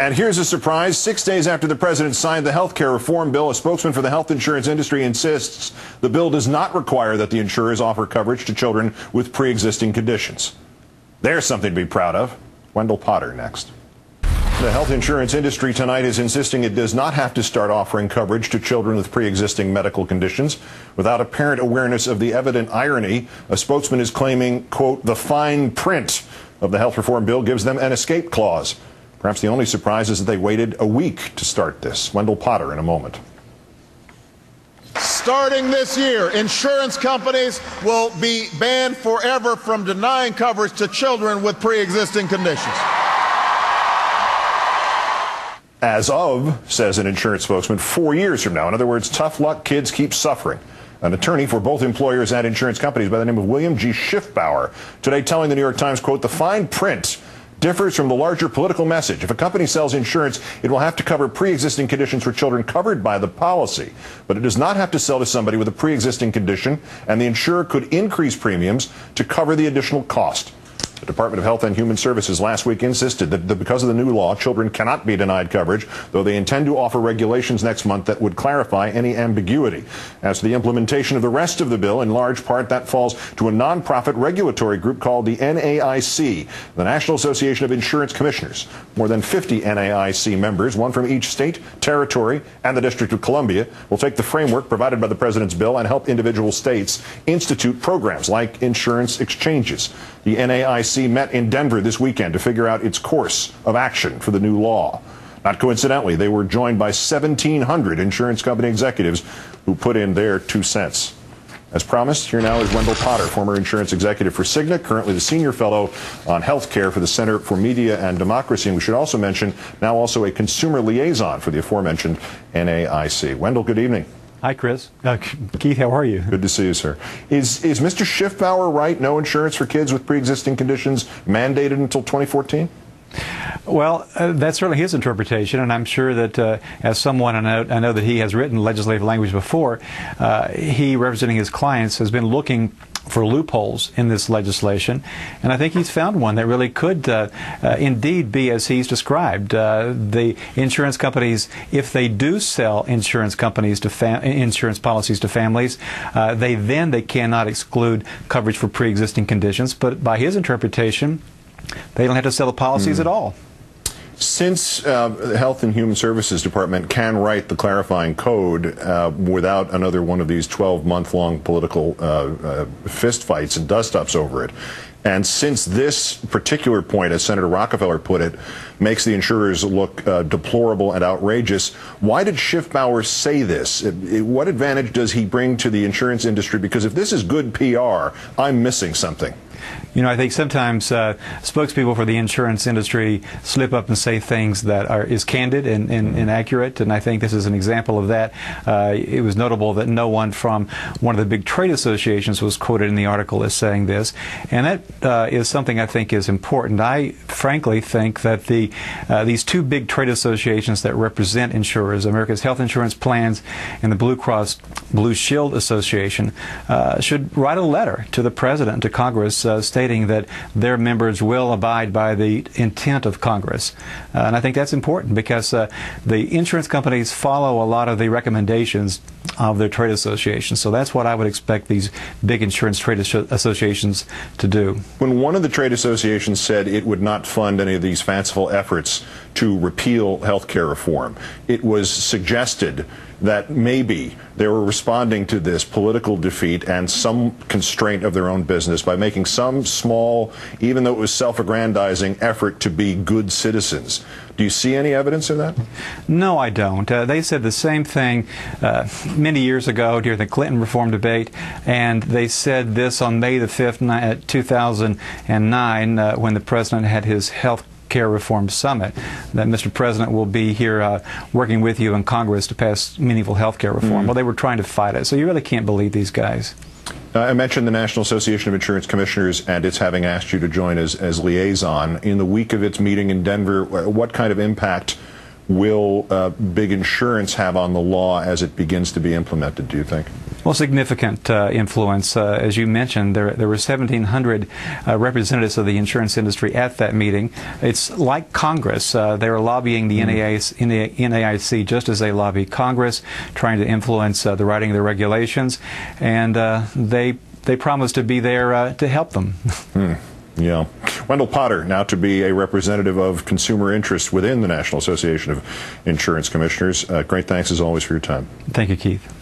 And here's a surprise. 6 days after the president signed the health care reform bill, a spokesman for the health insurance industry insists the bill does not require that the insurers offer coverage to children with pre-existing conditions. There's something to be proud of. Wendell Potter next. The health insurance industry tonight is insisting it does not have to start offering coverage to children with pre-existing medical conditions. Without apparent awareness of the evident irony, a spokesman is claiming, quote, the fine print of the health reform bill gives them an escape clause. Perhaps the only surprise is that they waited a week to start this. Wendell Potter in a moment. Starting this year, insurance companies will be banned forever from denying coverage to children with pre-existing conditions. As of, says an insurance spokesman, 4 years from now. In other words, tough luck, kids keep suffering. An attorney for both employers and insurance companies by the name of William G. Schiffbauer today telling the New York Times, quote, the fine print differs from the larger political message. If a company sells insurance, it will have to cover pre-existing conditions for children covered by the policy. But it does not have to sell to somebody with a pre-existing condition, and the insurer could increase premiums to cover the additional cost. The Department of Health and Human Services last week insisted that because of the new law, children cannot be denied coverage, though they intend to offer regulations next month that would clarify any ambiguity. As to the implementation of the rest of the bill, in large part that falls to a nonprofit regulatory group called the NAIC, the National Association of Insurance Commissioners. More than 50 NAIC members, one from each state, territory, and the District of Columbia, will take the framework provided by the President's bill and help individual states institute programs like insurance exchanges. The NAIC met in Denver this weekend to figure out its course of action for the new law. Not coincidentally, they were joined by 1,700 insurance company executives who put in their 2 cents. As promised, here now is Wendell Potter, former insurance executive for Cigna, currently the senior fellow on health care for the Center for Media and Democracy. And we should also mention, now also a consumer liaison for the aforementioned NAIC. Wendell, good evening. Hi, Chris. Keith, how are you? Good to see you, sir. Is Mr. Schiffbauer right? No insurance for kids with pre-existing conditions mandated until 2014? Well, that's certainly his interpretation, and I'm sure that as someone, I know that he has written legislative language before, he, representing his clients, has been looking for loopholes in this legislation, and I think he's found one that really could indeed be as he's described. The insurance companies, if they do sell insurance companies to insurance policies to families, they cannot exclude coverage for pre-existing conditions. But by his interpretation, they don't have to sell the policies at all. Since the Health and Human Services Department can write the clarifying code without another one of these 12-month-long political fistfights and dust-ups over it, and since this particular point, as Senator Rockefeller put it, makes the insurers look deplorable and outrageous, why did Schiffbauer say this? What advantage does he bring to the insurance industry? Because if this is good PR, I'm missing something. You know, I think sometimes spokespeople for the insurance industry slip up and say things that is candid and inaccurate, and I think this is an example of that. It was notable that no one from one of the big trade associations was quoted in the article as saying this, and that is something I think is important. I frankly think that these two big trade associations that represent insurers, America's Health Insurance Plans and the Blue Cross Blue Shield Association, should write a letter to the President, to Congress, stating that their members will abide by the intent of Congress. And I think that's important because the insurance companies follow a lot of the recommendations of their trade associations. So that's what I would expect these big insurance trade associations to do. When one of the trade associations said it would not fund any of these fanciful efforts to repeal health care reform, it was suggested that maybe they were responding to this political defeat and some constraint of their own business by making some small, even though it was self-aggrandizing, effort to be good citizens. Do you see any evidence of that? No, I don't. They said the same thing many years ago during the Clinton reform debate, and they said this on May the 5th, 2009, when the President had his health care reform summit, that Mr. President will be here working with you in Congress to pass meaningful health care reform. Well, they were trying to fight it, so you really can't believe these guys. I mentioned the National Association of Insurance Commissioners and its having asked you to join as liaison. In the week of its meeting in Denver, what kind of impact will big insurance have on the law as it begins to be implemented, do you think? Well, significant influence. As you mentioned, there were 1,700 representatives of the insurance industry at that meeting. It's like Congress. They were lobbying the NAIC just as they lobby Congress, trying to influence the writing of the regulations, and they promised to be there to help them. Yeah. Wendell Potter, now to be a representative of consumer interests within the National Association of Insurance Commissioners. Great thanks as always for your time. Thank you, Keith.